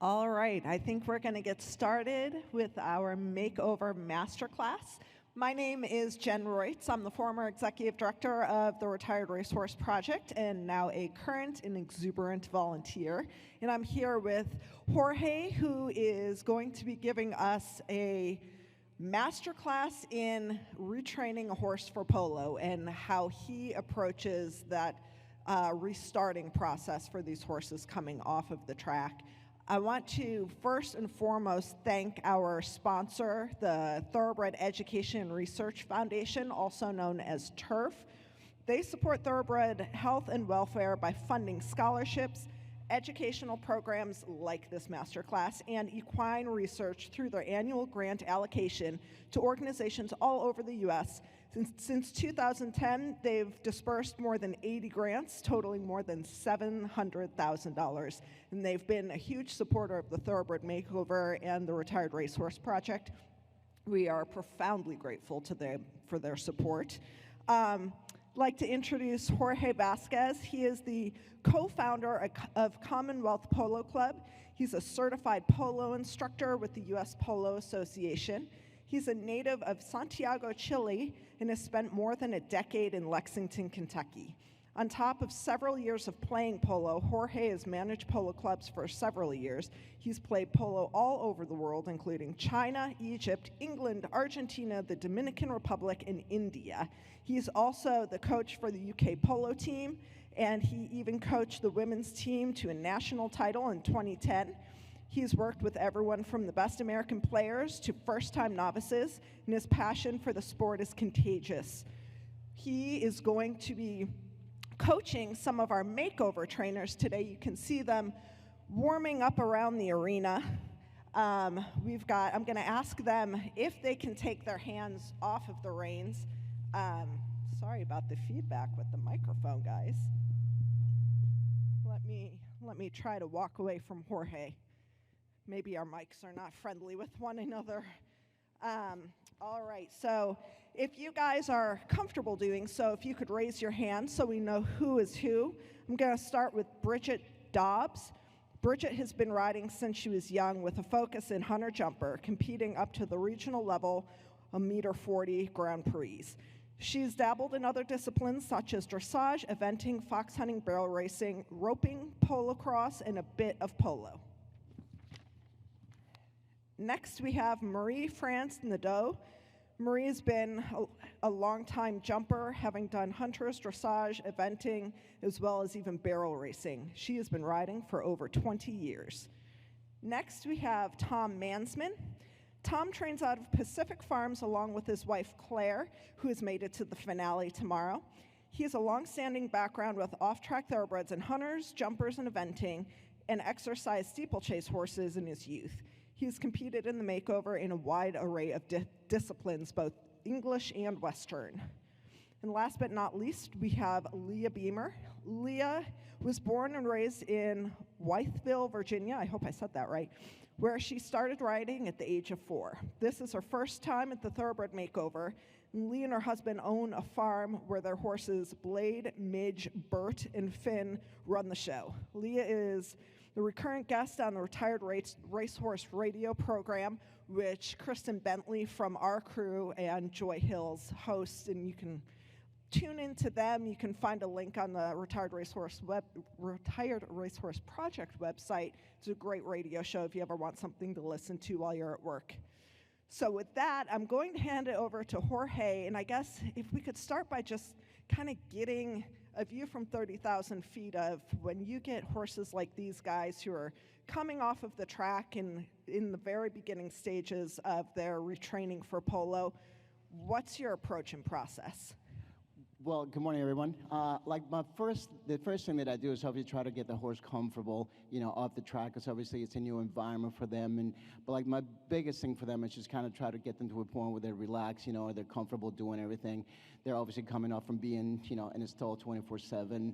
All right, I think we're going to get started with our Makeover Masterclass. My name is Jen Roytz. I'm the former executive director of the Retired Racehorse Project and now a current and exuberant volunteer. And I'm here with Jorge, who is going to be giving us a masterclass in retraining a horse for polo and how he approaches that restarting process for these horses coming off of the track. I want to first and foremost thank our sponsor, the Thoroughbred Education and Research Foundation, also known as TERF. They support thoroughbred health and welfare by funding scholarships, educational programs like this masterclass, and equine research through their annual grant allocation to organizations all over the U.S. Since 2010, they've dispersed more than 80 grants, totaling more than $700,000. And they've been a huge supporter of the Thoroughbred Makeover and the Retired Racehorse Project. We are profoundly grateful to them for their support. I'd like to introduce Jorge Vasquez. He is the co-founder of Commonwealth Polo Club. He's a certified polo instructor with the U.S. Polo Association. He's a native of Santiago, Chile, and has spent more than a decade in Lexington, Kentucky. On top of several years of playing polo, Jorge has managed polo clubs for several years. He's played polo all over the world, including China, Egypt, England, Argentina, the Dominican Republic, and India. He's also the coach for the UK polo team, and he even coached the women's team to a national title in 2010. He's worked with everyone from the best American players to first-time novices, and his passion for the sport is contagious. He is going to be coaching some of our makeover trainers today. You can see them warming up around the arena. I'm going to ask them if they can take their hands off of the reins. Sorry about the feedback with the microphone, guys. Let me try to walk away from Jorge. Maybe our mics are not friendly with one another. All right, so if you guys are comfortable doing so, if you could raise your hand so we know who is who. I'm going to start with Bridget Dobbs. Bridget has been riding since she was young with a focus in hunter jumper, competing up to the regional level, a meter 40 Grand Prix. She's dabbled in other disciplines such as dressage, eventing, fox hunting, barrel racing, roping, polo cross, and a bit of polo. Next, we have Marie France Nadeau. Marie has been a long-time jumper, having done hunters, dressage, eventing, as well as even barrel racing. She has been riding for over 20 years. Next, we have Tom Mansman. Tom trains out of Pacific Farms along with his wife, Claire, who has made it to the finale tomorrow. He has a long-standing background with off-track thoroughbreds and hunters, jumpers, and eventing, and exercised steeplechase horses in his youth. He's competed in the makeover in a wide array of disciplines, both English and Western. And last but not least, we have Leah Beamer. Leah was born and raised in Wytheville, Virginia, I hope I said that right, where she started riding at the age of 4. This is her first time at the Thoroughbred Makeover. And Leah and her husband own a farm where their horses Blade, Midge, Bert, and Finn run the show. Leah is the recurrent guest on the Retired Racehorse radio program, which Kristen Bentley from our crew and Joy Hills hosts, and you can tune into them. You can find a link on the Retired Racehorse Project website. It's a great radio show if you ever want something to listen to while you're at work. So with that, I'm going to hand it over to Jorge, and I guess if we could start by just kind of getting a view from 30,000 feet of when you get horses like these guys who are coming off of the track and in the very beginning stages of their retraining for polo, what's your approach and process? Well, good morning, everyone. The first thing that I do is obviously try to get the horse comfortable, off the track, because obviously it's a new environment for them. But my biggest thing for them is just kind of try to get them to a point where they're relaxed, they're comfortable doing everything. They're obviously coming off from being, in a stall 24/7.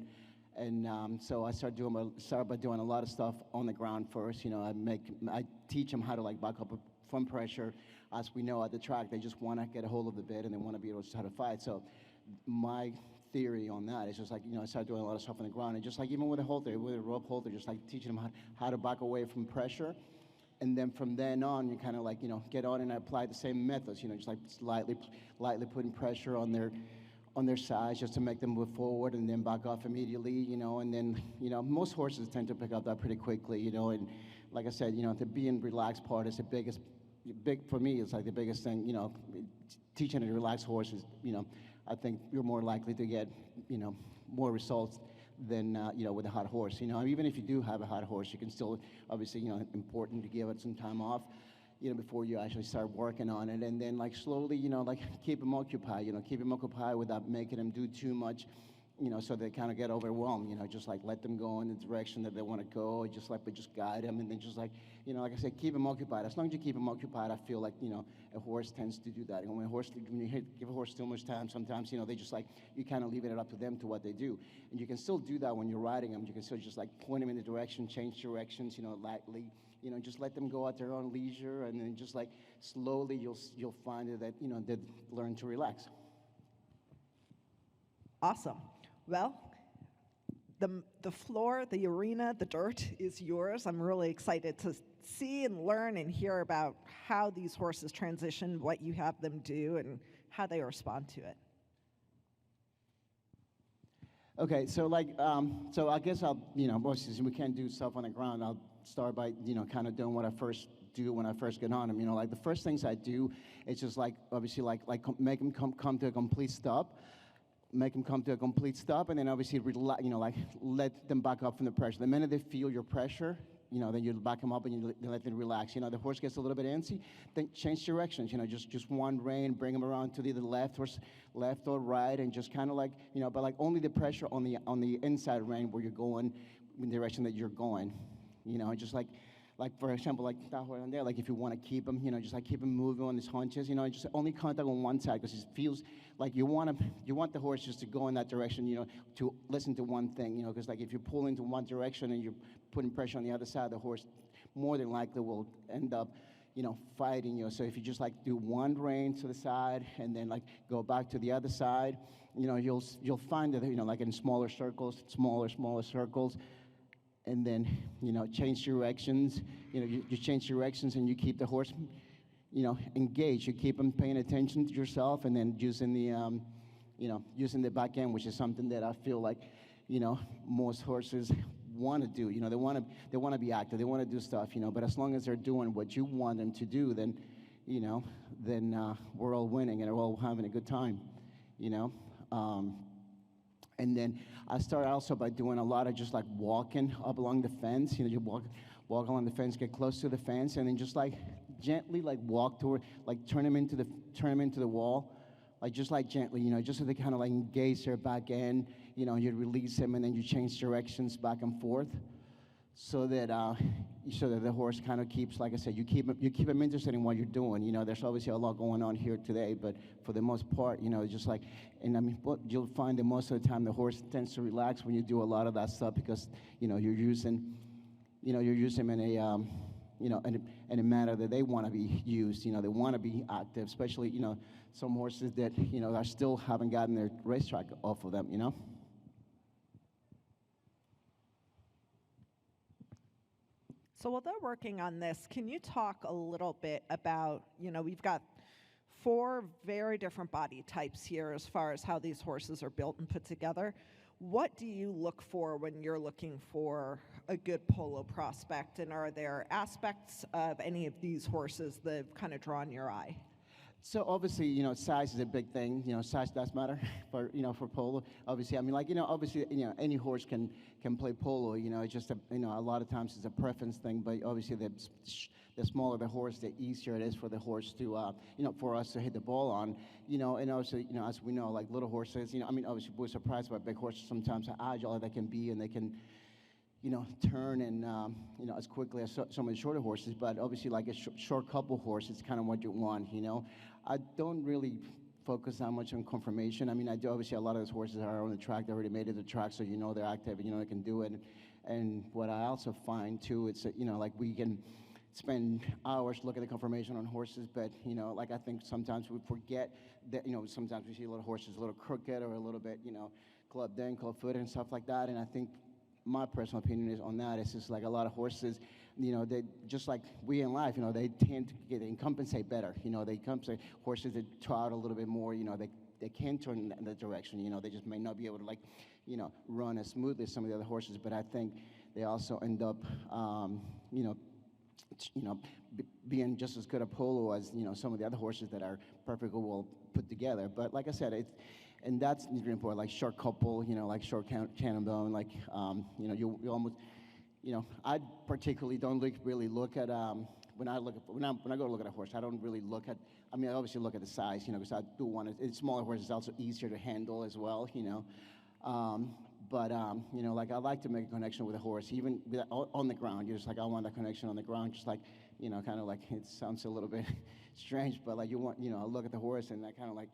And so I start by doing a lot of stuff on the ground first. I teach them how to back up from pressure. As we know at the track, they just want to get a hold of the bit and they want to be able to try to fight. So my theory on that. It's just like, I started doing a lot of stuff on the ground, and just like even with a halter, with a rope halter, just like teaching them how to back away from pressure. And then from then on, you kind of like, get on and apply the same methods, just like lightly putting pressure on their sides just to make them move forward and then back off immediately, and then, most horses tend to pick up that pretty quickly, and like I said, the being relaxed part is the for me, it's like the biggest thing, teaching a relaxed horse is, I think you're more likely to get, more results than, with a hot horse. Even if you do have a hot horse, you can still, obviously, important to give it some time off, before you actually start working on it. And then, like, slowly, like, keep them occupied, without making them do too much, so they kind of get overwhelmed, just like let them go in the direction that they want to go, but just guide them, and then just like, like I said, keep them occupied. As long as you keep them occupied, I feel like, a horse tends to do that. When you give a horse too much time, sometimes, they just like, you kind of leaving it up to them to what they do. And you can still do that when you're riding them. You can still just like point them in the direction, change directions, lightly, just let them go at their own leisure, and then just like slowly you'll find that, they learn to relax. Awesome. Well, the floor, the arena, the dirt is yours. I'm really excited to see and learn and hear about how these horses transition, what you have them do, and how they respond to it. Okay, so like, so I guess I'll, since we can't do stuff on the ground, I'll start by, kind of doing what I first do when I first get on them. Like the first things I do, it's just like, obviously, like make them come to a complete stop. Make them come to a complete stop, and then obviously, like let them back up from the pressure. The minute they feel your pressure, then you back them up and you let them relax. The horse gets a little bit antsy, then change directions. Just one rein, bring them around to the left or right, and just kind of like, but like only the pressure on the inside rein where you're going, in the direction that you're going. Just like for example, like that horse on there, like if you want to keep him, just like keep him moving on his haunches, just only contact on one side, because it feels like you want the horse just to go in that direction, to listen to one thing, because like if you pull into one direction and you're putting pressure on the other side, the horse more than likely will end up, fighting you. So if you just like do one rein to the side and then like go back to the other side, you'll find that, like in smaller circles, smaller circles. And then, change directions. You change directions and you keep the horse, engaged. You keep them paying attention to yourself, and then using using the back end, which is something that I feel like, most horses want to do. They want to be active. They want to do stuff. But as long as they're doing what you want them to do, then, we're all winning and we're all having a good time. And then I started also by doing a lot of just like walking up along the fence. You walk along the fence, get close to the fence, and then just like gently like walk toward, like turn them into the wall, like just like gently, just so they kind of like engage their back end. You release them, and then you change directions back and forth, so that the horse kind of keeps, like I said, you keep them interested in what you're doing. There's obviously a lot going on here today, but for the most part, just like, and I mean, you'll find that most of the time the horse tends to relax when you do a lot of that stuff, because you're using them in a in a manner that they want to be used. They want to be active, especially some horses that are still haven't gotten their racetrack off of them. So while they're working on this, can you talk a little bit about, we've got 4 very different body types here as far as how these horses are built and put together. What do you look for when you're looking for a good polo prospect, and are there aspects of any of these horses that have kind of drawn your eye? So obviously, size is a big thing. Size does matter for polo. Obviously, I mean, like, obviously, any horse can play polo. It's just a lot of times it's a preference thing. But obviously, the smaller the horse, the easier it is for the horse to, for us to hit the ball on. And also, as we know, like little horses, I mean, obviously, we're surprised by big horses sometimes how agile they can be, and they can, turn and, as quickly as some of the shorter horses. But obviously, like a short couple horse, it's kind of what you want, I don't really focus that much on conformation. I mean, I do, obviously, a lot of those horses are on the track. They already made it to the track, so they're active, they can do it. And what I also find, too, it's, like we can, spend hours looking at conformation on horses, but like I think sometimes we forget that sometimes we see a little horses a little crooked or a little bit clubbed in, club footed and stuff like that. And I think my personal opinion is on that. It's just like a lot of horses, they just like we in life, they tend to they compensate better. They compensate horses that trot a little bit more. They can turn in that direction. They just may not be able to run as smoothly as some of the other horses. But I think they also end up, being just as good a polo as some of the other horses that are perfectly well put together. But like I said, and that's really important. Like short couple, like short cannonbone, like you almost, I particularly don't really look at when I go to look at a horse, I don't really look at. I mean, I obviously look at the size, because I do want to. Smaller horses also easier to handle as well, But like I like to make a connection with a horse, even on the ground. You're just like I want that connection on the ground, just like kind of like it sounds a little bit strange, but like I look at the horse and I kind of like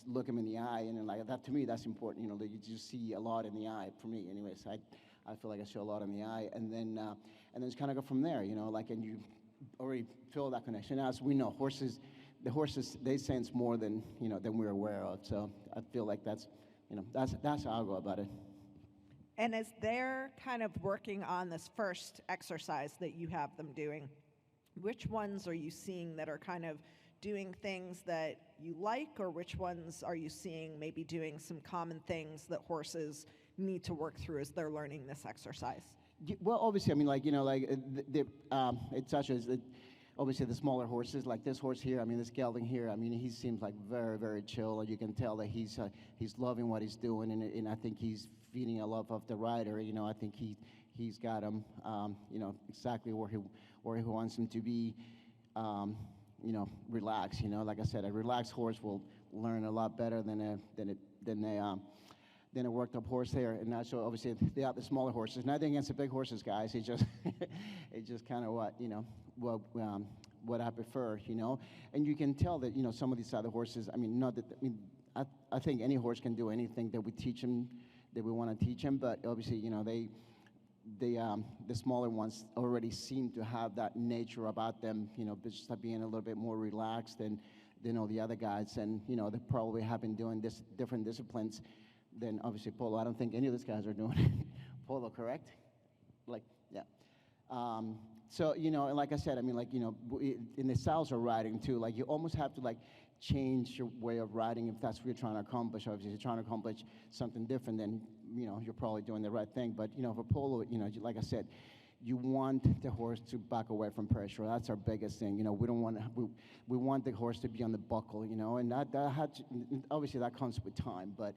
look him in the eye, and then like that to me that's important. That you just see a lot in the eye for me, anyways. I feel like I show a lot in the eye, and then just kind of go from there, and you already feel that connection. As we know, the horses they sense more than than we're aware of. So I feel like that's how I go about it. And as they're kind of working on this first exercise that you have them doing, which ones are you seeing that are kind of doing things that you like, or which ones are you seeing maybe doing some common things that horses need to work through as they're learning this exercise? Well, obviously, I mean, it's such as obviously the smaller horses, like this horse here. I mean, this gelding here. I mean, he seems like very, very chill. You can tell that he's loving what he's doing, and I think he's feeding a love of the rider. I think he's got him, exactly where he wants him to be. Relax. Like I said, a relaxed horse will learn a lot better than a worked up horse there. And that's so obviously they have the smaller horses. Nothing against the big horses, guys. It's just it's just kind of what I prefer. And you can tell that some of these other horses. I mean, I think any horse can do anything that we teach him, that we want to teach him. But obviously, the smaller ones already seem to have that nature about them, just like being a little bit more relaxed than all the other guys, and they probably have been doing different disciplines than obviously Polo. I don't think any of these guys are doing Polo, correct? Yeah. So and like I said, I mean, in the styles of riding too, like you almost have to change your way of riding if that's what you're trying to accomplish. Obviously, if you're trying to accomplish something different, then you're probably doing the right thing. But for Polo, like I said, you want the horse to back away from pressure. That's our biggest thing. We don't want we want the horse to be on the buckle. And obviously that comes with time. But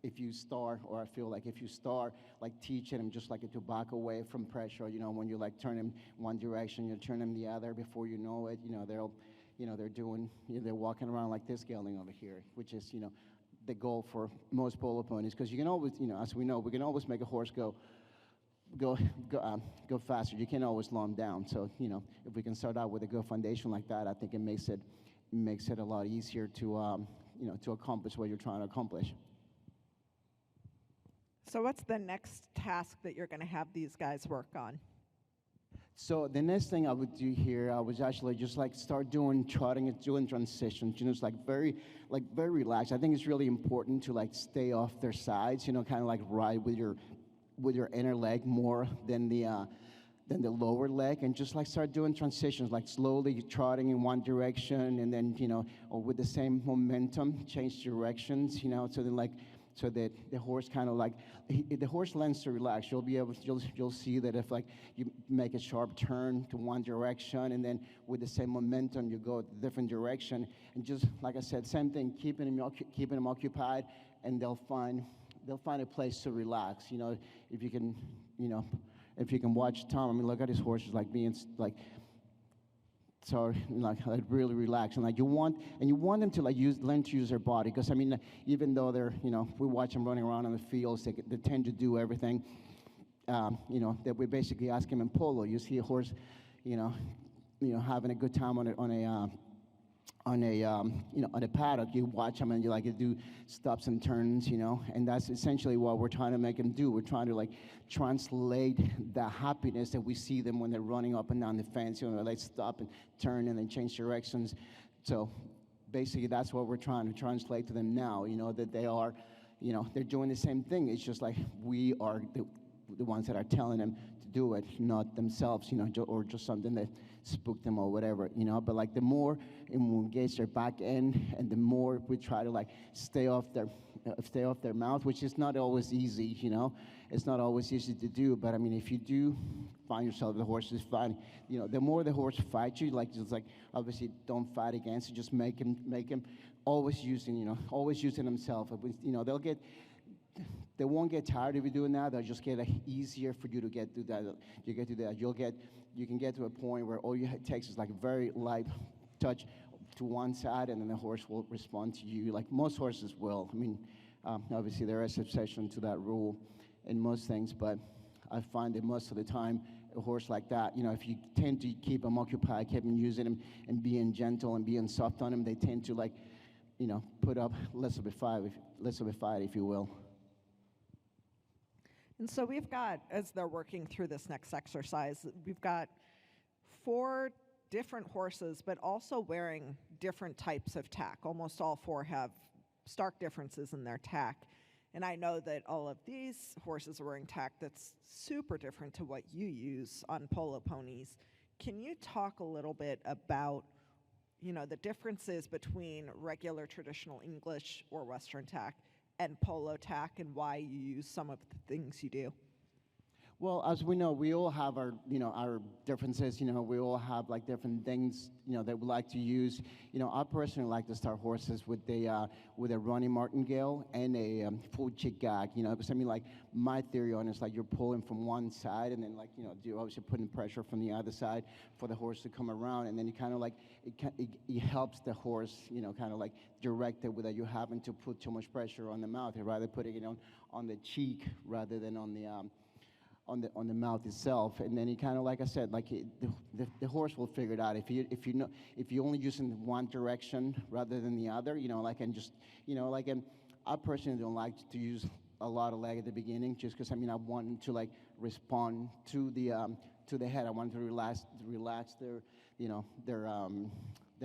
if you start, or I feel like if you start teaching him just to back away from pressure, when you turn him one direction, you turn him the other. Before you know it, they're walking around like this gelding over here, which is the goal for most polo ponies, because you can always as we know, we can always make a horse go faster. You can't always slow them down. So if we can start out with a good foundation like that, I think it makes it a lot easier to to accomplish what you're trying to accomplish. So what's the next task that you're going to have these guys work on? So the next thing I would do here, I was actually just start doing trotting and doing transitions. Very relaxed. I think it's really important to stay off their sides. Kind of ride with your inner leg more than the lower leg, and just start doing transitions, slowly trotting in one direction, and then or with the same momentum, change directions. So that the horse kind of the horse learns to relax. You'll see that if you make a sharp turn to one direction, and then with the same momentum you go a different direction, and just like I said, same thing, keeping them occupied, and they'll find a place to relax. If you can watch Tom, I mean, look at his horses being so really relaxed, and you want them to learn to use their body, because I mean, even though they're we watch them running around in the fields, they tend to do everything that we basically ask them in polo. You see a horse having a good time on a on a paddock, you watch them and you like to do stops and turns, and that's essentially what we're trying to make them do. We're trying to like translate the happiness that we see them when they're running up and down the fence, they stop and turn and then change directions. So basically, that's what we're trying to translate to them now. That they are, they're doing the same thing. It's just like we are the ones that are telling them to do it, not themselves, or just something that spooked them or whatever, But like the more we engage their back end, and the more we try to like stay off their mouth, which is not always easy, It's not always easy to do. But I mean, if you do find yourself the horse is fighting, the more the horse fights you, just like obviously don't fight against it, just make him always using himself. They won't get tired of you doing that. They'll just get easier for you to get through that. You can get to a point where all it takes is like a very light touch to one side, and then the horse will respond to you. Like most horses will. I mean, obviously there is exception to that rule in most things, but I find that most of the time a horse like that, if you tend to keep them occupied, keep them using them, and being gentle and being soft on them, they tend to like, put up less of a fight, if you will. And so we've got, as they're working through this next exercise, we've got 4 different horses, but also wearing different types of tack. Almost all 4 have stark differences in their tack. And I know that all of these horses are wearing tack that's super different to what you use on Polo ponies. Can you talk a little bit about, the differences between regular traditional English or Western tack and Polo tack, and why you use some of the things you do? Well, as we know, we all have our differences. We all have like different things, that we like to use. I personally like to start horses with a running martingale and a full chick gag. Because I mean, like my theory on it is like you're pulling from one side, and then like you're obviously putting pressure from the other side for the horse to come around, and then it kind of like it helps the horse, kind of like direct it without you having to put too much pressure on the mouth. I'd rather putting it on the cheek rather than on the mouth itself. And then he kind of, like I said, like the horse will figure it out. If you only using one direction rather than the other, and I personally don't like to use a lot of leg at the beginning, just because I want them to like respond to the head. I want them to relax their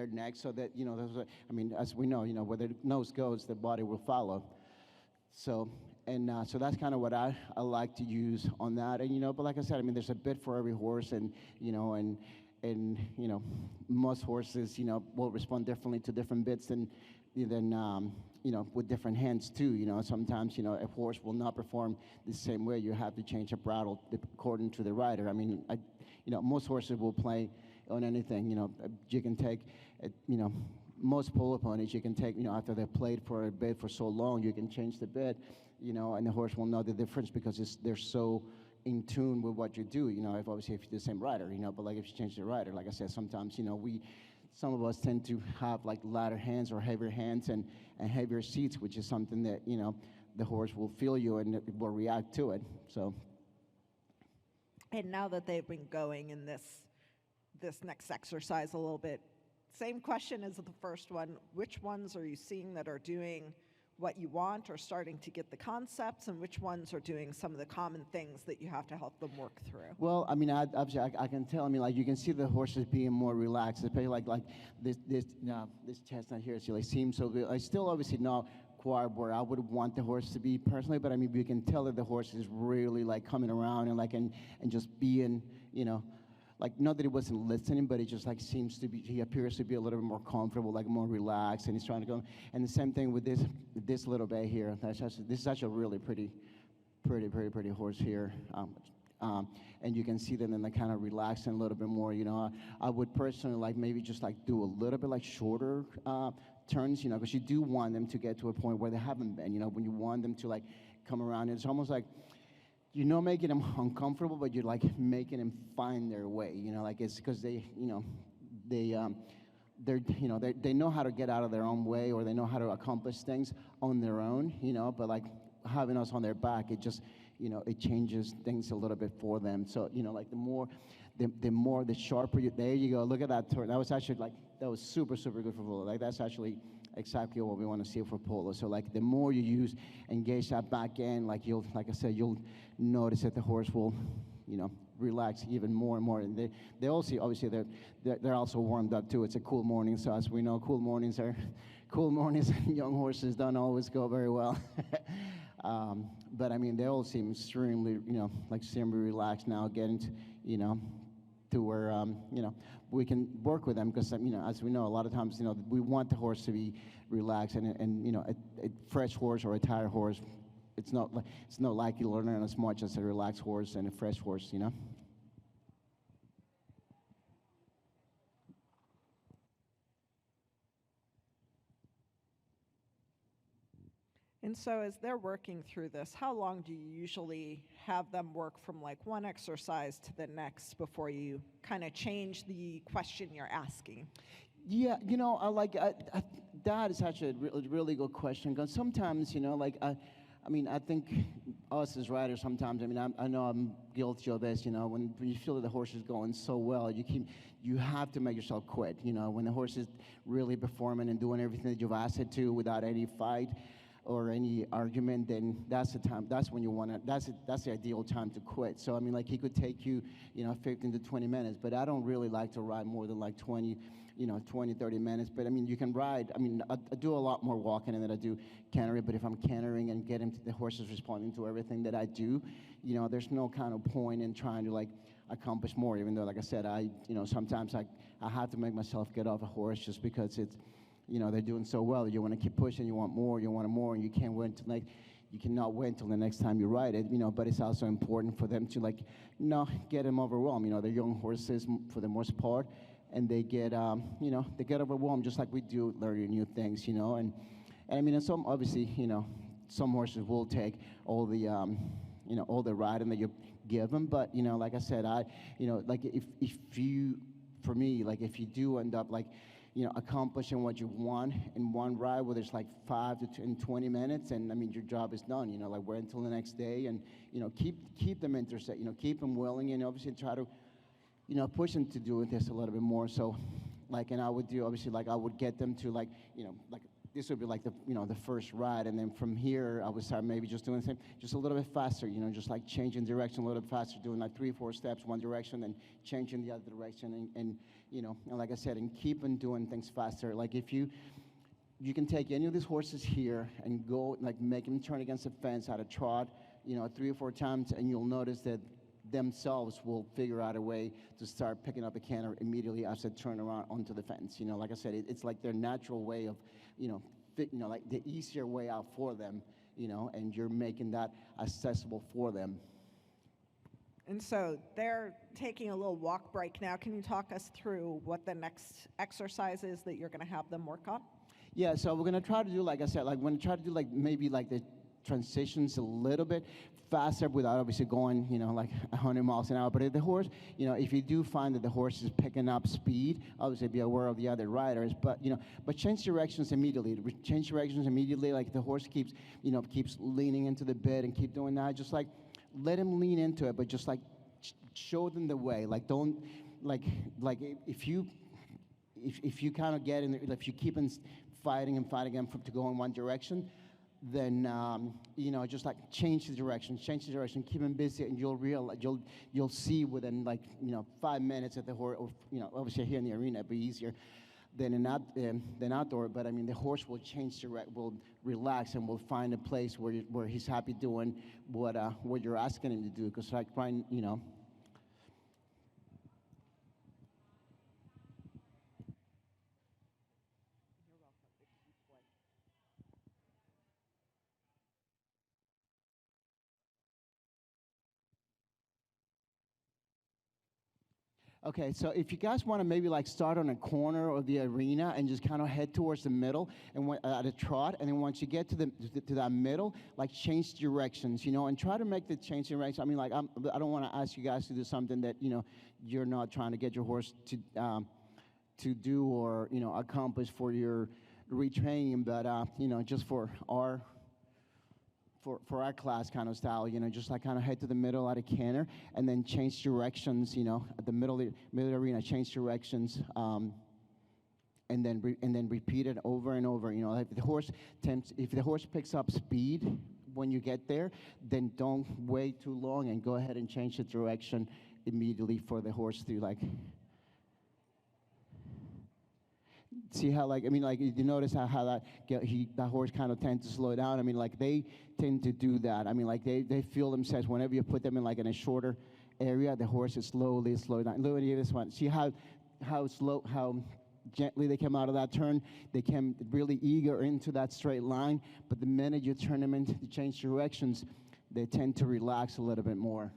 neck, so that as we know, where the nose goes, the body will follow. So that's kind of what I like to use on that. And but like I said, there's a bit for every horse, and most horses will respond differently to different bits than with different hands too. Sometimes a horse will not perform the same way. You have to change a bridle according to the rider. Most horses will play on anything. You can take most polo ponies, you can take, after they've played for a bit for so long, you can change the bit, and the horse will know the difference because they're so in tune with what you do, if obviously if you're the same rider, but like if you change the rider, like I said, sometimes, some of us tend to have like lighter hands or heavier hands and heavier seats, which is something that, the horse will feel you and it will react to it, so. And now that they've been going in this next exercise a little bit, same question as the first one. Which ones are you seeing that are doing what you want or starting to get the concepts, and which ones are doing some of the common things that you have to help them work through? Well, obviously, I can tell. Like you can see the horses being more relaxed, especially like this chestnut here. So it seems so good. I still obviously not quite where I would want the horse to be personally, but you can tell that the horse is really like coming around and just being, like, not that he wasn't listening, but it just like he appears to be a little bit more comfortable, like more relaxed, and he's trying to go. And the same thing with this little bay here. This is actually a really pretty horse here. And you can see them in the kind of relaxing a little bit more. I would personally like maybe just like do a little bit like shorter turns, because you do want them to get to a point where they haven't been. When you want them to like come around, it's almost like, you're not making them uncomfortable, but you're like making them find their way. Like it's because they know how to get out of their own way, or they know how to accomplish things on their own. But like having us on their back, it just it changes things a little bit for them. So, like the sharper you, there you go, look at that turn. That was actually that was super, super good for Polo. Like that's actually exactly what we want to see for Polo. So like the more you engage that back end, like I said, you'll notice that the horse will, relax even more and more. And they also, obviously, they're also warmed up too. It's a cool morning, so as we know, cool mornings and young horses don't always go very well. But I mean, they all seem extremely, extremely relaxed now, getting to where, we can work with them because, as we know, a lot of times, we want the horse to be relaxed, and a fresh horse or a tired horse, it's not likely to learn as much as a relaxed horse and a fresh horse, And so as they're working through this, how long do you usually have them work from like one exercise to the next before you kind of change the question you're asking? Yeah, that is actually a really good question because sometimes, I think us as riders sometimes, I know I'm guilty of this, when you feel that the horse is going so well, you have to make yourself quit, when the horse is really performing and doing everything that you've asked it to without any fight or any argument, then that's the time, that's when you want to, that's the ideal time to quit. So, he could take you, 15 to 20 minutes, but I don't really like to ride more than like 20, 30 minutes. But you can ride, I do a lot more walking than I do cantering, but if I'm cantering and getting the horses responding to everything that I do, there's no kind of point in trying to accomplish more, even though, like I said, sometimes I have to make myself get off a horse just because it's, they're doing so well. You want to keep pushing, you want more, and you can't wait until you cannot wait until the next time you ride it, but it's also important for them to not get them overwhelmed. They're young horses for the most part, and they get, they get overwhelmed just like we do learning new things, and some, obviously, some horses will take all the, all the riding that you give them, but, like I said, if you, for me, if you do end up accomplishing what you want in one ride, whether it's 5 to 20 minutes, and your job is done. Wait until the next day, and keep them interested. Keep them willing, and obviously try to, push them to do this a little bit more. So, and I would do obviously I would get them to this would be the first ride, and then from here I would start maybe just doing the same, just a little bit faster, just changing direction a little bit faster, doing 3-4 steps one direction, then changing the other direction, and like I said, and keep on doing things faster. If you can take any of these horses here and go make them turn against the fence at a trot, 3 or 4 times, and you'll notice that themselves will figure out a way to start picking up a canter immediately as they turn around onto the fence. Like I said, it's their natural way of, the easier way out for them, and you're making that accessible for them. And so they're taking a little walk break now. Can you talk us through what the next exercise is that you're going to have them work on? Yeah, so we're going to try to do, like I said, we're going to try to do maybe the transitions a little bit faster without obviously going, 100 miles an hour. But if the horse, if you do find that the horse is picking up speed, obviously be aware of the other riders. But, but change directions immediately. Change directions immediately. The horse keeps leaning into the bit and keep doing that. Just let him lean into it, but just show them the way. Don't, if you kind of get in there, if you keep on fighting and to go in one direction, then just change the direction, keep them busy, and you'll realize you'll see within 5 minutes that the horse, obviously here in the arena it'd be easier than outdoor, but the horse will will relax and will find a place where he's happy doing what you're asking him to do, because Okay, so if you guys want to maybe start on a corner of the arena and just kind of head towards the middle and at a trot, and then once you get to that middle, change directions, and try to make the change direction. I don't want to ask you guys to do something that you're not trying to get your horse to do or accomplish for your retraining, but just for our for our class kind of style, just like kind of head to the middle at a canter, and then change directions, at the middle arena, change directions, and then repeat it over and over. If the horse picks up speed when you get there, then don't wait too long and go ahead and change the direction immediately for the horse to see how you notice how that horse kind of tends to slow down. They tend to do that. They feel themselves whenever you put them in a shorter area, the horse is slowly slow down. Look at this one. See how gently they come out of that turn. They come really eager into that straight line, but the minute you turn them into change directions, they tend to relax a little bit more.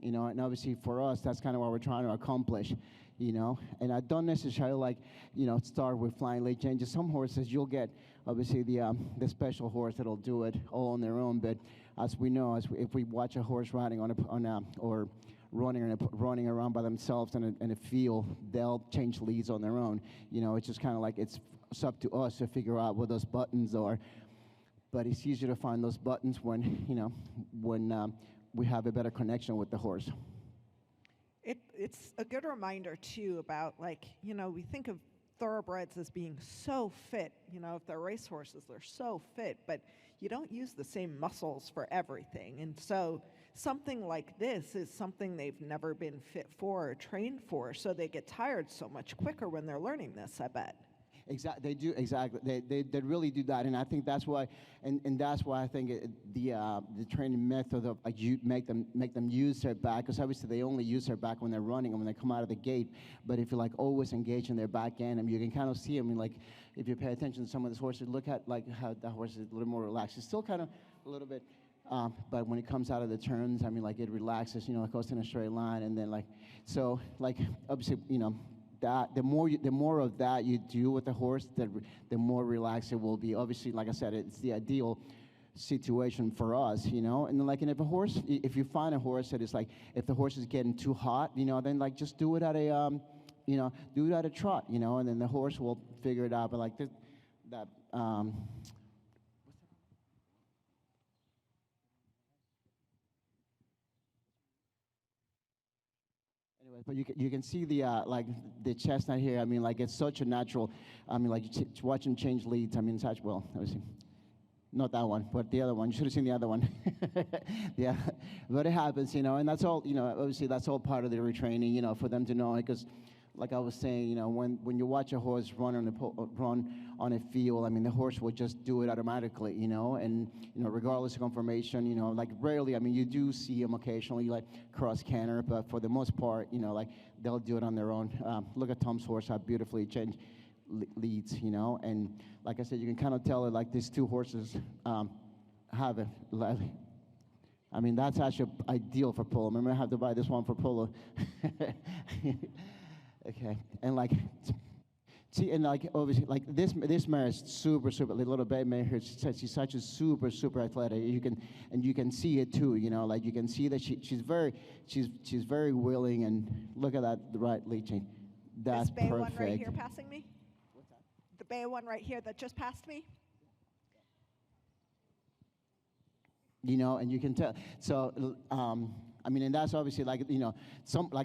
And obviously for us, that's kind of what we're trying to accomplish. And I don't necessarily start with flying late changes. Some horses you'll get obviously the special horse that'll do it all on their own. But as we know, if we watch a horse riding or running around by themselves in a field, they'll change leads on their own. It's just kind of it's up to us to figure out what those buttons are. But it's easier to find those buttons when we have a better connection with the horse. It's a good reminder, too, about, we think of thoroughbreds as being so fit. If they're racehorses, they're so fit, but you don't use the same muscles for everything. And so something like this is something they've never been fit for or trained for, so they get tired so much quicker when they're learning this, I bet. Exactly, they do, exactly. They really do that, and I think that's why, and that's why I think the training method of you make them use their back, because obviously they only use their back when they're running and when they come out of the gate. But if you always engage in their back end, you can kind of see them. If you pay attention to some of these horses, look at how that horse is a little more relaxed. It's still kind of a little bit, but when it comes out of the turns, it relaxes. It goes in a straight line, and then obviously that the more of that you do with the horse, the more relaxed it will be. Obviously, like I said, it's the ideal situation for us, and then if you find a horse that is if the horse is getting too hot, then just do it at a do it at a trot, and then the horse will figure it out. But but you can see the the chestnut here. It's such a natural. Watch him change leads. Such well. Let me see. Not that one, but the other one. You should have seen the other one. Yeah, but it happens, and that's all. Obviously that's all part of the retraining. For them to know, because like I was saying, when you watch a horse run on a field, the horse will just do it automatically, and regardless of conformation, rarely, you do see them occasionally cross canter, but for the most part, they'll do it on their own. Look at Tom's horse, how beautifully he changed leads, and like I said, you can kind of tell that these two horses have it. That's actually ideal for Polo. Remember, I have to buy this one for Polo. Okay, and see, and obviously, this mare is super, the little baby mare here. She's such a super athletic. You can see it too. You can see that she's very willing. And look at that right lead chain. That's this bay perfect. One right here passing me. What's that? The bay one right here that just passed me. And you can tell. So. And that's obviously like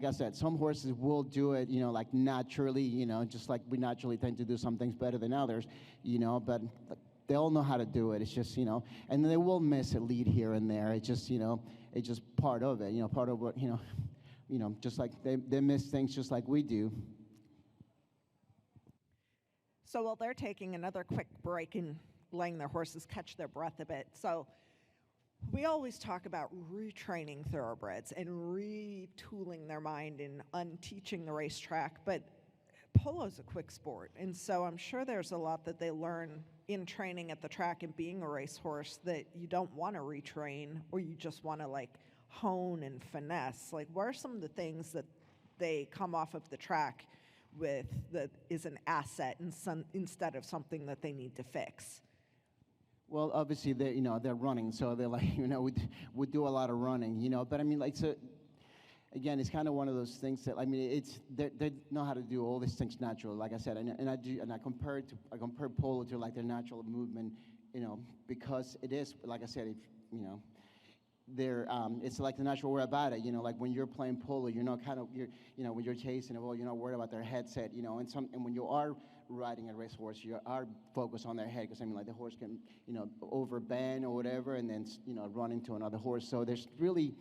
I said, some horses will do it, naturally, just like we naturally tend to do some things better than others, but they all know how to do it. It's just, and they will miss a lead here and there. It's just, it's just part of it, part of what, just like they miss things just like we do. So while they're taking another quick break and letting their horses catch their breath a bit, so we always talk about retraining thoroughbreds and retooling their mind and unteaching the racetrack, but polo's a quick sport, and so I'm sure there's a lot that they learn in training at the track and being a racehorse that you don't want to retrain, or you just want to hone and finesse. What are some of the things that they come off of the track with that is an asset instead of something that they need to fix? Well, obviously they're running, so they're we do a lot of running, But so again, it's kind of one of those things that they know how to do all these things naturally, like I said, and I compare Polo to their natural movement because it is, like I said, you know, it's like the natural way about it, like when you're playing polo, when you're chasing a ball, you're not worried about their headset, and when you are riding a racehorse, you are focused on their head, because like the horse can, overbend or whatever, and then, run into another horse. So there's really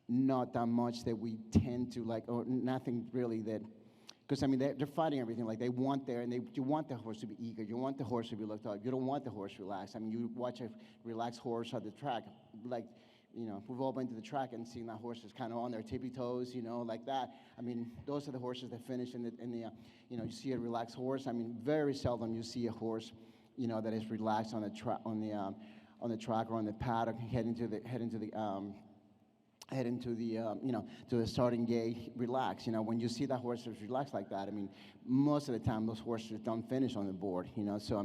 not that much that we tend to or nothing really that, because they're fighting everything. Like they want you want the horse to be eager, you want the horse to be looked up, you don't want the horse relaxed. You watch a relaxed horse at the track, we've all been to the track and seen that horse is kind of on their tippy toes, like that. Those are the horses that finish in the you see a relaxed horse. Very seldom you see a horse, that is relaxed on the track, on the track or on the paddock, heading to the starting gate, relax. When you see that horse is relaxed like that, most of the time those horses don't finish on the board. So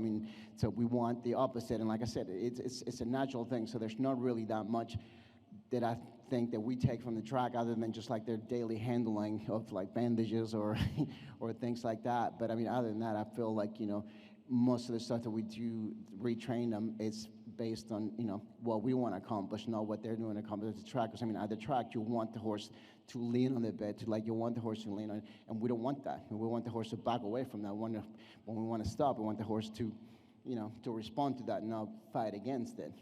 we want the opposite. And like I said, it's a natural thing. So there's not really that much that I think that we take from the track, other than just like their daily handling of like bandages or or things like that. But other than that, I feel like most of the stuff that we do retrain them, it's based on what we want to accomplish, not what they're doing to accomplish at the track. Because at the track, you want the horse to lean on the bit, you want the horse to lean on it, and we don't want that. We want the horse to back away from that. When we want to stop, we want the horse to to respond to that and not fight against it.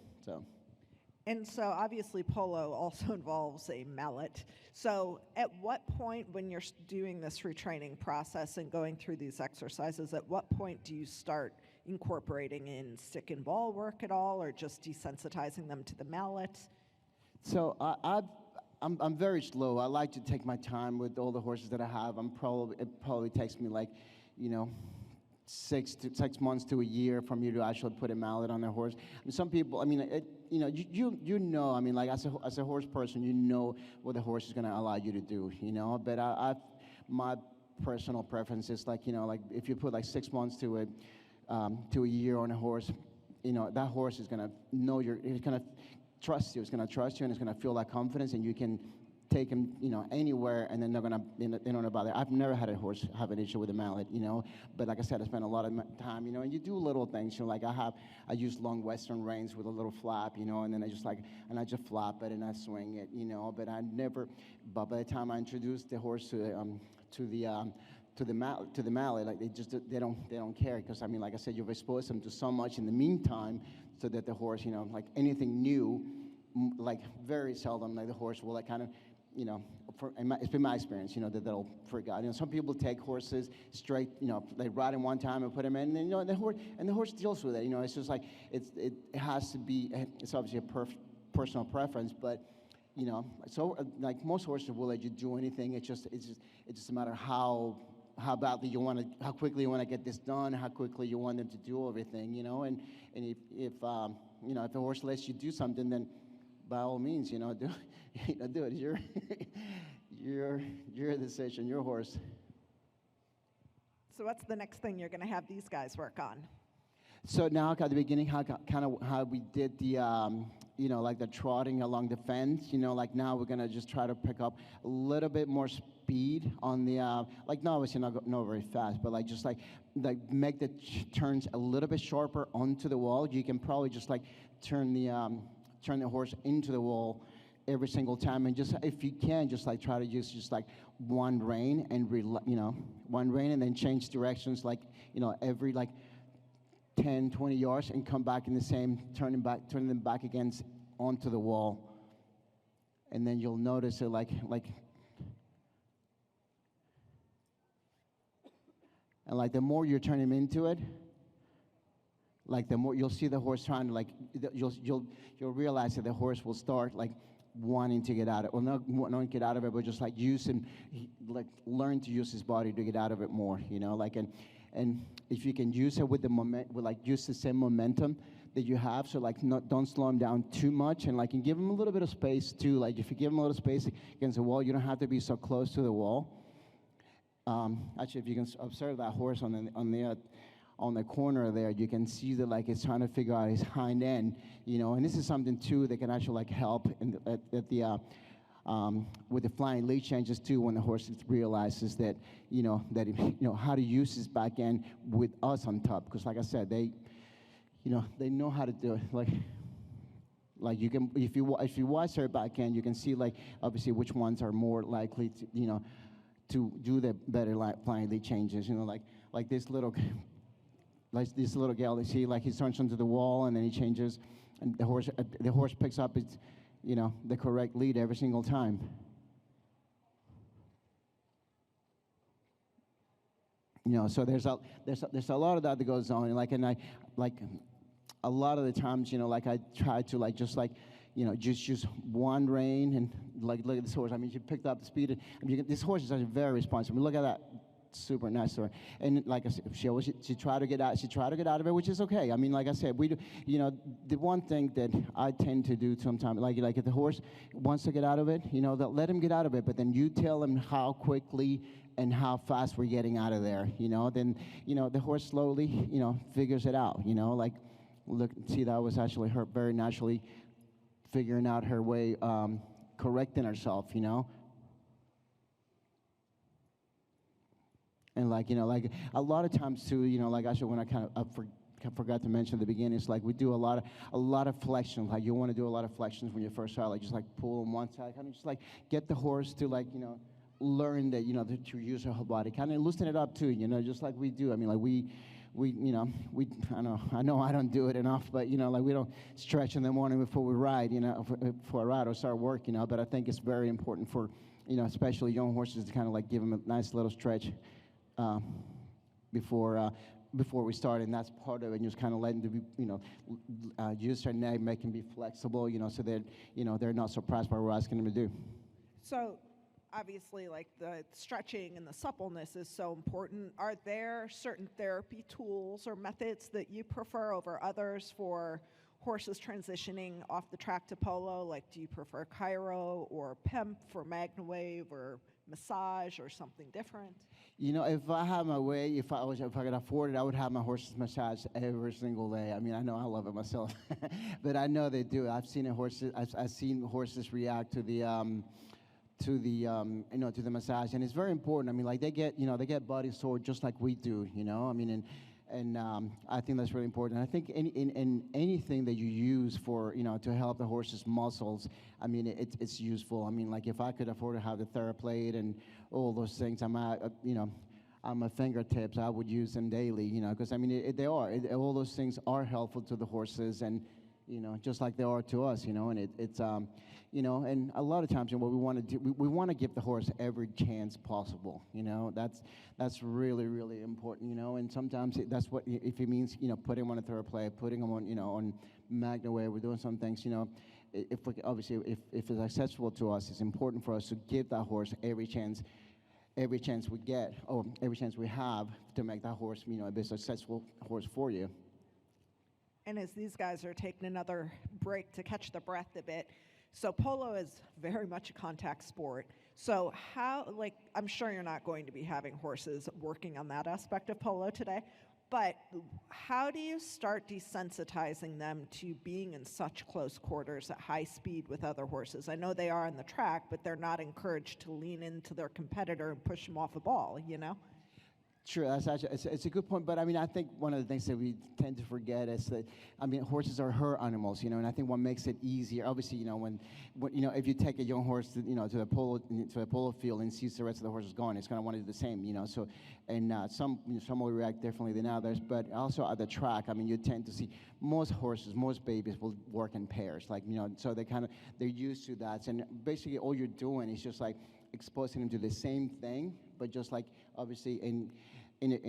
And so obviously polo also involves a mallet. So at what point, when you're doing this retraining process and going through these exercises, at what point do you start incorporating in stick and ball work at all, or just desensitizing them to the mallet? So I'm very slow. I like to take my time with all the horses that I have. It probably takes me 6 months to a year for me to actually put a mallet on a horse. Some people, as a horse person, what the horse is going to allow you to do, But my personal preference is if you put 6 months to a year on a horse, that horse is going to know it's going to trust you. It's going to trust you, and it's going to feel that confidence, and you can take him, anywhere, and then they're not bother. I've never had a horse have an issue with a mallet, But like I said, I spent a lot of time, and you do little things, I use long Western reins with a little flap, and then I just flap it and I swing it, But by the time I introduced the horse to the mallet, they don't care, because like I said, you've exposed them to so much in the meantime, so that the horse, anything new, very seldom, the horse will kind of, it's been my experience, that they'll freak out. Some people take horses straight, they ride them one time and put them in, and the horse deals with it. It's just it has to be. It's obviously a personal preference, but so most horses will let you do anything. It's just a matter how badly you want to, how quickly you want to get this done, how quickly you want them to do everything, And if the horse lets you do something, then by all means, do it. It's your decision, your horse. So what's the next thing you're going to have these guys work on? So now at the beginning, how we did the, the trotting along the fence, now we're going to just try to pick up a little bit more speed on the, no, obviously not very fast, but just make the turns a little bit sharper onto the wall. You can probably just turn the horse into the wall every single time, and just, if you can, just try to use just one rein and one rein, and then change directions every 10, 20 yards, and come back in the same, turn them back against onto the wall, and then you'll notice it and the more you turn him into it, the more you'll see the horse trying to you'll realize that the horse will start wanting to get out of it. Well, not get out of it, but just use him, learn to use his body to get out of it more. And if you can use it with the use the same momentum that you have, so don't slow him down too much, and give him a little bit of space too. If you give him a little space against the wall, you don't have to be so close to the wall. Actually, if you can observe that horse on the corner there, you can see that it's trying to figure out his hind end, and this is something too that can actually help with the flying lead changes too, when the horse realizes that how to use his back end with us on top, because like I said, they know how to do it. Like you can, if you watch their back end, you can see like obviously which ones are more likely to, to do the better flying lead changes. Like this little, like this little gal, you see, like he turns onto the wall and then he changes, and the horse picks up its, the correct lead every single time. So there's a lot of that goes on, and I like a lot of the times, like I try to just just use one rein and like look at this horse. I mean, she picked up the speed. This horse is actually very responsive. I mean, look at that, super nice to her. And like I said, she tried to get out. She tried to get out of it, which is okay. I mean, like I said, we do. The one thing that I tend to do sometimes, like if the horse wants to get out of it, let him get out of it. But then you tell him how quickly and how fast we're getting out of there. Then the horse slowly, figures it out. Like. Look, see, that was actually her very naturally figuring out her way, correcting herself, And like a lot of times too, like actually when I forgot to mention at the beginning, it's like we do a lot of flexions. Like you want to do a lot of flexions when you first start, like just like pull on one side, kind of just like get the horse to learn that to use her whole body, kind of loosen it up too, just like we do. I mean, like we I know I don't do it enough, but like we don't stretch in the morning before we ride, for a ride or start work, but I think it's very important for, especially young horses to kind of like give them a nice little stretch before we start, and that's part of it. Just kind of letting them be, use their neck, make them be flexible, so that they're not surprised by what we're asking them to do. So obviously, like the stretching and the suppleness is so important. Are there certain therapy tools or methods that you prefer over others for horses transitioning off the track to polo? Like, do you prefer chiro or PEMP for MagnaWave or massage or something different? If I had my way, if I could afford it, I would have my horses massaged every single day. I mean, I know I love it myself, but I know they do. I've seen horses react to the to the massage, and it's very important. I mean, like they get body sore just like we do, I mean, and I think that's really important. I think in anything that you use for, to help the horse's muscles, I mean, it's useful. I mean, like if I could afford to have the TheraPlate and all those things, on my fingertips, I would use them daily, because I mean, all those things are helpful to the horses, and just like they are to us, and it's and a lot of times, what we want to do, we want to give the horse every chance possible, that's really, really important, and sometimes that's what, if it means, putting him on a TheraPlate, putting him on, on MagnaWave, we're doing some things, obviously, if it's accessible to us, it's important for us to give that horse every chance we get, or every chance we have to make that horse, a successful horse for you. And as these guys are taking another break to catch their breath a bit, so polo is very much a contact sport. So I'm sure you're not going to be having horses working on that aspect of polo today, but how do you start desensitizing them to being in such close quarters at high speed with other horses? I know they are on the track, but they're not encouraged to lean into their competitor and push them off a ball, Sure, that's actually, it's a good point, but I mean, I think one of the things that we tend to forget is that, I mean, horses are herd animals, and I think what makes it easier, obviously, when if you take a young horse to, to a polo field and sees the rest of the horses gone, it's going to want to do the same, so, and some will react differently than others, but also at the track, I mean, you tend to see most babies will work in pairs, like, so they're used to that, and basically all you're doing is just like exposing them to the same thing, but just like, obviously, in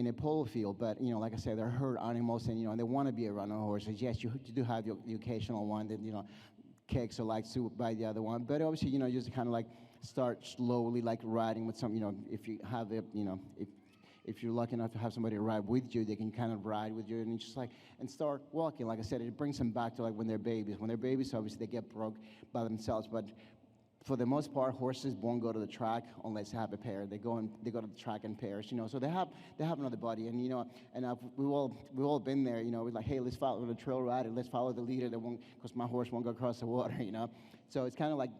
a polo field, but like I said, they're herd animals, and they want to be around horses. Yes, you do have the occasional one that kicks or likes to by the other one, but obviously you just kind of like start slowly, like riding with some. If you have if you're lucky enough to have somebody ride with you, they can kind of ride with you and just like and start walking. Like I said, it brings them back to like when they're babies. When they're babies, obviously they get broke by themselves, but for the most part, horses won't go to the track unless they have a pair. They go to the track in pairs, so they have another buddy, and we've all been there, we're like, hey, let's follow the trail rider, let's follow the leader because my horse won't go across the water, So it's kind of like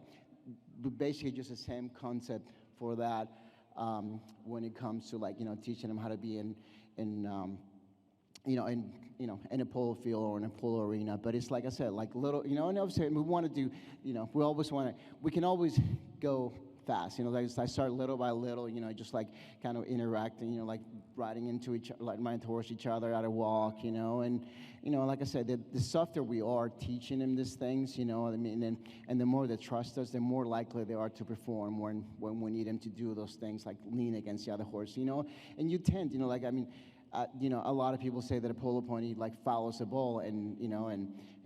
basically just the same concept for that when it comes to like teaching them how to be in in a polo field or in a polo arena. But it's like I said, like little, and obviously we want to do, we can always go fast. Like I start little by little, just like kind of interacting, like riding into riding towards each other at a walk, and like I said, the softer we are teaching them these things, what I mean, and the more they trust us, the more likely they are to perform when we need them to do those things, like lean against the other horse, and you tend, a lot of people say that a polo pony like follows the ball, and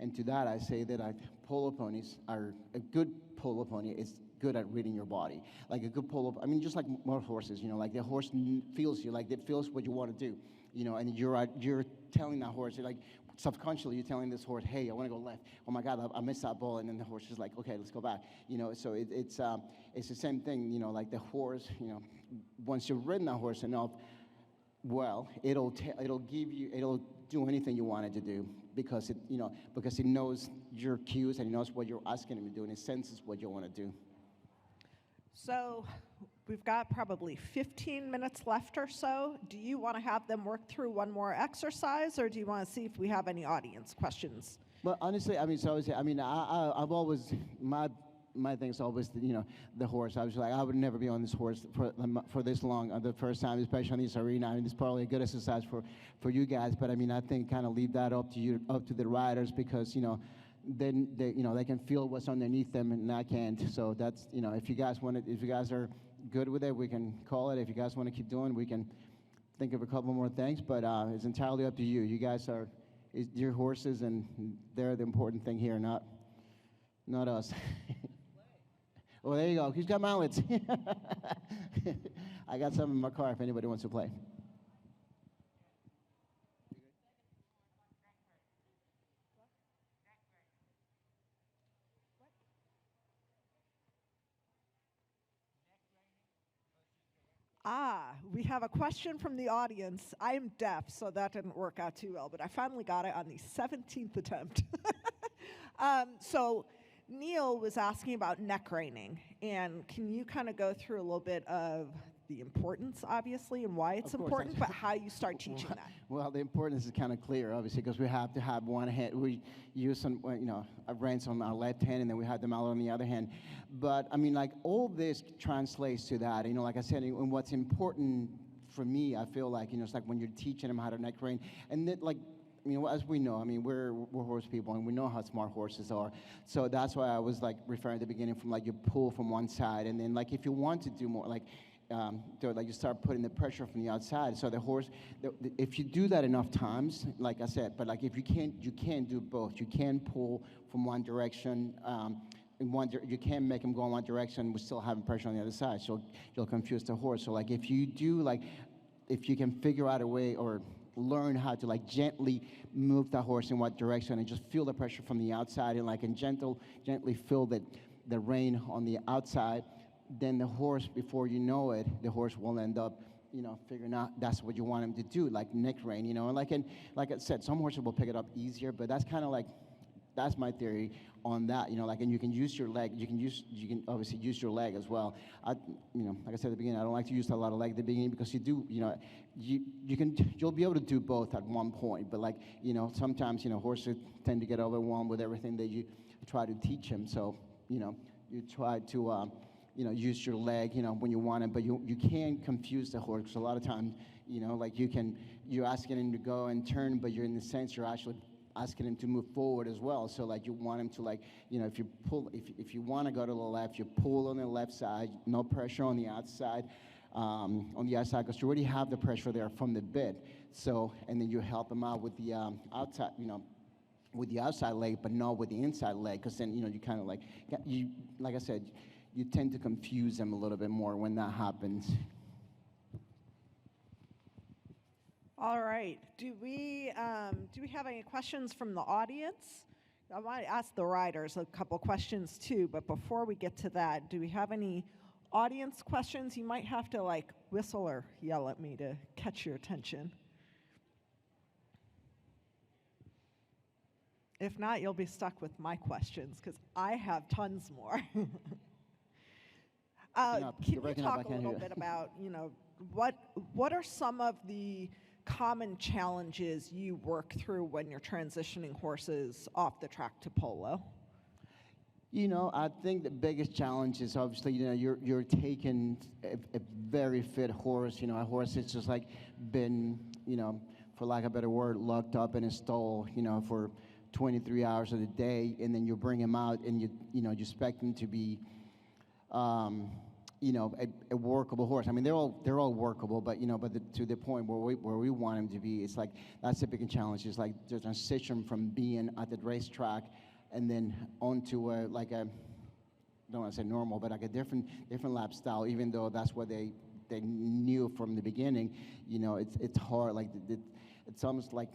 and to that I say that polo ponies are a good polo pony is good at reading your body. Like a good polo, I mean, just like most horses, like the horse feels you, like it feels what you want to do, and you're telling that horse, you're like subconsciously you're telling this horse, hey, I want to go left. Oh my God, I missed that ball, and then the horse is like, okay, let's go back. So it's the same thing, like the horse, once you've ridden that horse enough, well, it'll do anything you want it to do because it knows your cues and it knows what you're asking it to do and it senses what you want to do. So we've got probably 15 minutes left or so. Do you want to have them work through one more exercise, or do you want to see if we have any audience questions? Well, honestly, I mean, I've always my thing is always the horse. I was like, I would never be on this horse for this long the first time, especially on this arena. I mean, it's probably a good exercise for you guys, but I mean, I think kind of leave that up to the riders because then they can feel what's underneath them and I can't. So that's if you guys are good with it, we can call it. If you guys want to keep doing, we can think of a couple more things. But it's entirely up to you. You guys are your horses, and they're the important thing here, not us. Well, there you go. He's got mallets. I got some in my car if anybody wants to play. We have a question from the audience. I am deaf, so that didn't work out too well, but I finally got it on the 17th attempt. So Neil was asking about neck reining, and can you kind of go through a little bit of the importance, obviously, and why it's important, but how you start teaching that? Well, the importance is kind of clear, obviously, because we have to have one hand. We use some, reins on our left hand, and then we have the mallet on the other hand. But, I mean, like, all this translates to that. Like I said, and what's important for me, I feel like, it's like when you're teaching them how to neck rein, and that, like, as we know, we're horse people, and we know how smart horses are. So that's why I was, like, referring at the beginning from, like, you pull from one side, and then, like, if you want to do more, like you start putting the pressure from the outside. So the horse, if you do that enough times, like I said, but like if you can't do both. You can pull from one direction, you can't make him go in one direction with still having pressure on the other side. So you'll confuse the horse. So like if you can figure out a way or learn how to like gently move the horse in what direction and just feel the pressure from the outside and gently feel the rein on the outside, then the horse, before you know it, the horse will end up, figuring out that's what you want him to do, like neck rein, and like I said, some horses will pick it up easier, but that's kind of like, that's my theory on that, and you can use your leg, you can obviously use your leg as well. Like I said at the beginning, I don't like to use a lot of leg at the beginning because you'll be able to do both at one point, but like, sometimes, horses tend to get overwhelmed with everything that you try to teach them, so, you try to, use your leg, when you want it, but you can't confuse the horse, because a lot of times, like you're asking him to go and turn, but you're in the sense you're actually asking him to move forward as well. So like you want him to like, if you want to go to the left, you pull on the left side, no pressure on the outside, because you already have the pressure there from the bit. So, and then you help him out with the outside, with the outside leg, but not with the inside leg, because then, you kind of like, like I said, you tend to confuse them a little bit more when that happens. All right. Do we have any questions from the audience? I want to ask the riders a couple questions too, but before we get to that, do we have any audience questions? You might have to like whistle or yell at me to catch your attention. If not, you'll be stuck with my questions because I have tons more. Can you talk a little bit about, what are some of the common challenges you work through when you're transitioning horses off the track to polo? I think the biggest challenge is obviously, you're taking a very fit horse, a horse that's just like been, for lack of a better word, locked up in a stall, for 23 hours of the day, and then you bring him out and you expect him to be, a workable horse. I mean, they're all workable, but to the point where we want him to be, it's like that's the biggest challenge. It's like the transition from being at the racetrack and then onto I don't want to say normal, but like a different lap style. Even though that's what they knew from the beginning, it's hard. Like it's almost like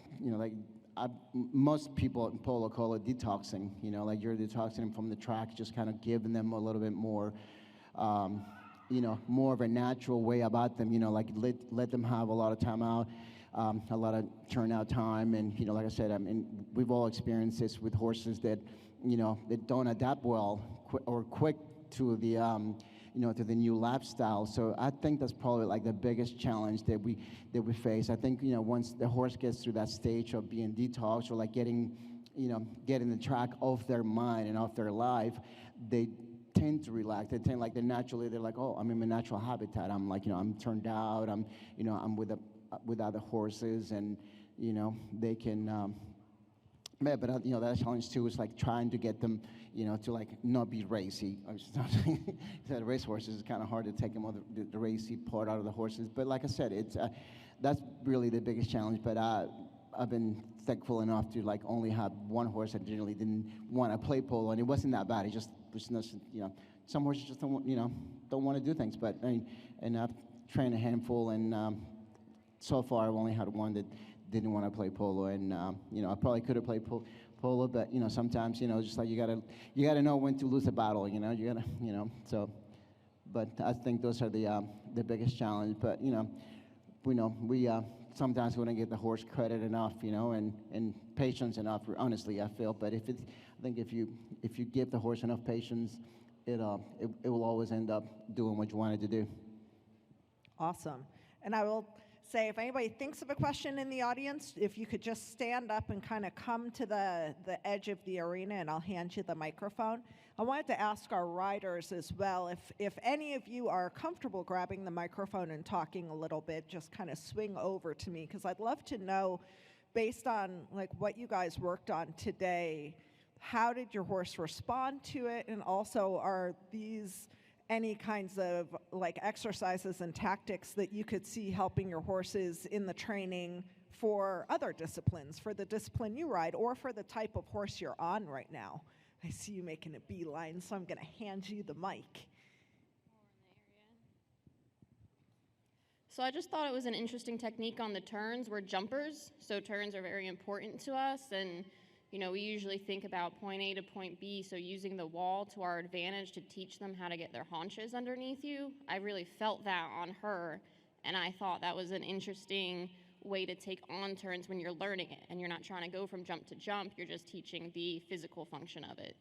most people in polo call it detoxing. Like you're detoxing them from the track, just kind of giving them a little bit more. More of a natural way about them, like let them have a lot of time out, a lot of turnout time. And, like I said, I mean, we've all experienced this with horses that, that don't adapt well or quick to the, to the new lap style. So I think that's probably like the biggest challenge that we face. I think, once the horse gets through that stage of being detoxed or like getting the track off their mind and off their life, they tend to relax. They tend they're like, oh, I'm in my natural habitat. I'm like, I'm turned out. I'm with other horses, and they can. But that challenge too is like trying to get them, to like not be racy. I was not saying that race horses is kind of hard to take them the racy part out of the horses. But like I said, it's that's really the biggest challenge. But I've been thankful enough to like only have one horse that generally didn't want to play polo, and it wasn't that bad. It just was not, some horses just don't want to do things. But and I've trained a handful, and so far I've only had one that didn't want to play polo, and I probably could have played polo, but sometimes just like you gotta know when to lose a battle. You gotta so. But I think those are the biggest challenge. But we sometimes we don't give the horse credit enough, and patience enough. Honestly, I feel. But I think if you give the horse enough patience, it will always end up doing what you wanted to do. Awesome. And I will say, if anybody thinks of a question in the audience, if you could just stand up and kind of come to the edge of the arena, and I'll hand you the microphone. I wanted to ask our riders as well, if any of you are comfortable grabbing the microphone and talking a little bit, just kind of swing over to me, because I'd love to know, based on like what you guys worked on today, how did your horse respond to it? And also, are these any kinds of like exercises and tactics that you could see helping your horses in the training for other disciplines, for the discipline you ride, or for the type of horse you're on right now? I see you making a beeline, so I'm going to hand you the mic. So I just thought it was an interesting technique on the turns. We're jumpers, so turns are very important to us, and we usually think about point A to point B, so using the wall to our advantage to teach them how to get their haunches underneath you. I really felt that on her, and I thought that was an interesting way to take on turns when you're learning it, and you're not trying to go from jump to jump, you're just teaching the physical function of it.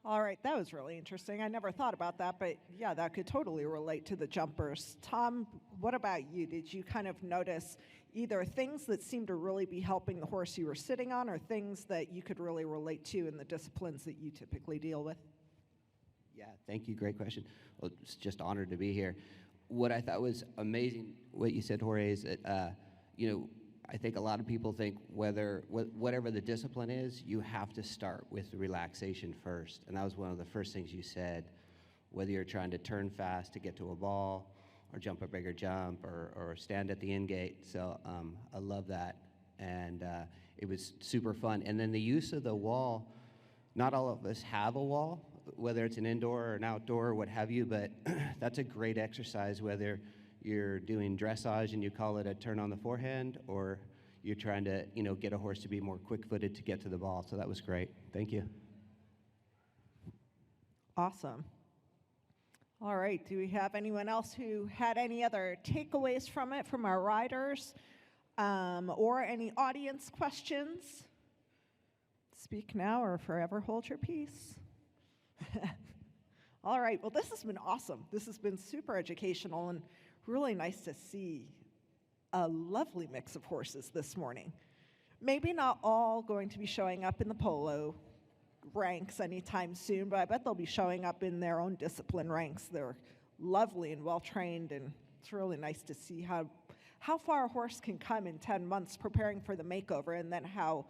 All right, that was really interesting. I never thought about that, but yeah, that could totally relate to the jumpers. Tom, what about you? Did you kind of notice either things that seemed to really be helping the horse you were sitting on, or things that you could really relate to in the disciplines that you typically deal with? Yeah, thank you. Great question. Well, it's just honored to be here. What I thought was amazing, what you said, Jorge, is that, I think a lot of people think whatever the discipline is, you have to start with relaxation first. And that was one of the first things you said, whether you're trying to turn fast to get to a ball or jump a bigger jump or stand at the end gate. So I love that. And it was super fun. And then the use of the wall, not all of us have a wall, whether it's an indoor or an outdoor or what have you, but that's a great exercise, whether you're doing dressage and you call it a turn on the forehand, or you're trying to, get a horse to be more quick-footed to get to the ball. So that was great. Thank you. Awesome. All right, do we have anyone else who had any other takeaways from it, from our riders, or any audience questions? Speak now or forever hold your peace. All right, well, this has been awesome. This has been super educational and really nice to see a lovely mix of horses this morning. Maybe not all going to be showing up in the polo ranks anytime soon, but I bet they'll be showing up in their own discipline ranks. They're lovely and well-trained, and it's really nice to see how far a horse can come in 10 months preparing for the makeover, and then how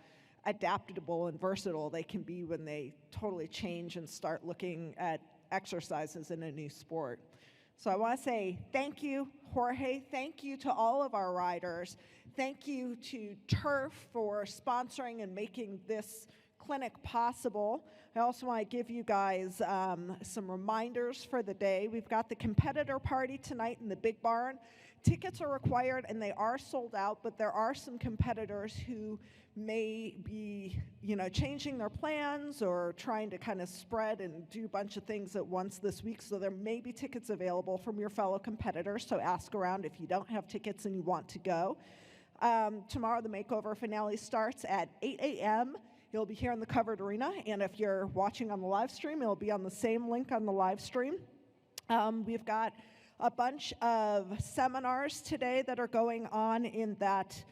adaptable and versatile they can be when they totally change and start looking at exercises in a new sport. So I want to say thank you, Jorge. Thank you to all of our riders. Thank you to TERF for sponsoring and making this clinic possible. I also want to give you guys some reminders for the day. We've got the competitor party tonight in the big barn. Tickets are required and they are sold out, but there are some competitors who may be, changing their plans or trying to kind of spread and do a bunch of things at once this week. So there may be tickets available from your fellow competitors. So ask around if you don't have tickets and you want to go. Tomorrow the makeover finale starts at 8 a.m. It'll be here in the covered arena, and if you're watching on the live stream, it'll be on the same link on the live stream. We've got a bunch of seminars today that are going on in that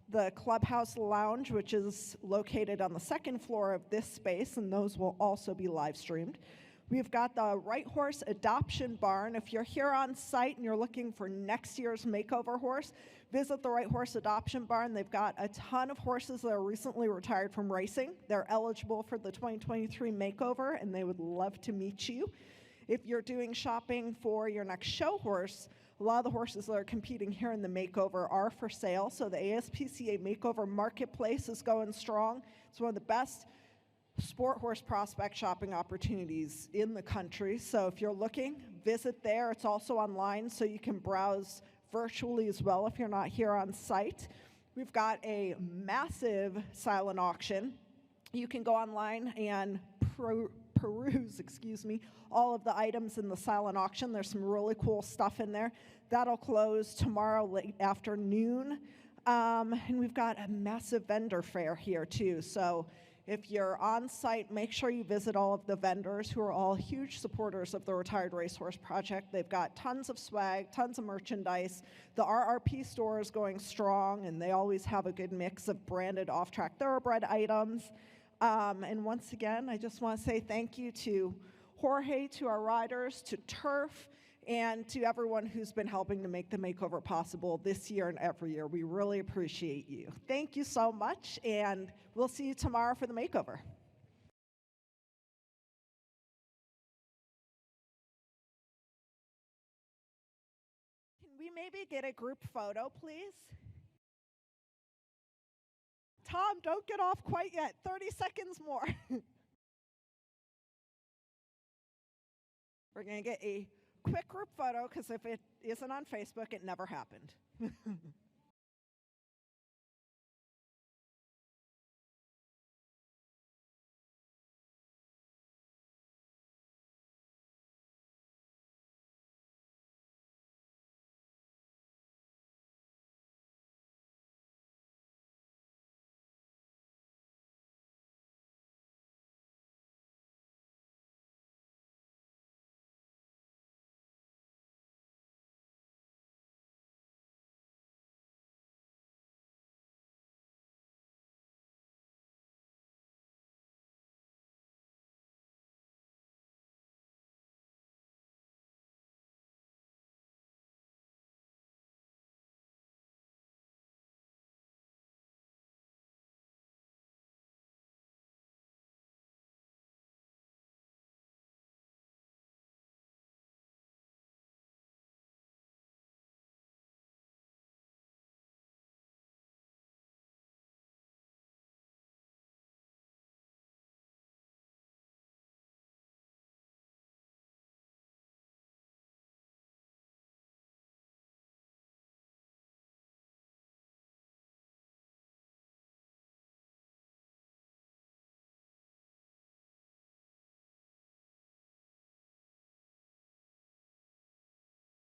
the clubhouse lounge, which is located on the second floor of this space, and those will also be live streamed. We've got the Right Horse Adoption Barn. If you're here on site and you're looking for next year's makeover horse, visit the Right Horse Adoption Barn. They've got a ton of horses that are recently retired from racing. They're eligible for the 2023 makeover, and they would love to meet you. If you're doing shopping for your next show horse, a lot of the horses that are competing here in the makeover are for sale. So the ASPCA Makeover Marketplace is going strong. It's one of the best sport horse prospect shopping opportunities in the country. So if you're looking, visit there. It's also online, so you can browse virtually as well if you're not here on site. We've got a massive silent auction. You can go online and peruse, all of the items in the silent auction. There's some really cool stuff in there. That'll close tomorrow late afternoon. And we've got a massive vendor fair here too. So if you're on site, make sure you visit all of the vendors who are all huge supporters of the Retired Racehorse Project. They've got tons of swag, tons of merchandise. The RRP store is going strong, and they always have a good mix of branded off-track thoroughbred items. And once again, I just want to say thank you to Jorge, to our riders, to TERF, and to everyone who's been helping to make the makeover possible this year and every year. We really appreciate you. Thank you so much, and we'll see you tomorrow for the makeover. Can we maybe get a group photo, please? Tom, don't get off quite yet. 30 seconds more. We're going to get a quick group photo, because if it isn't on Facebook, it never happened.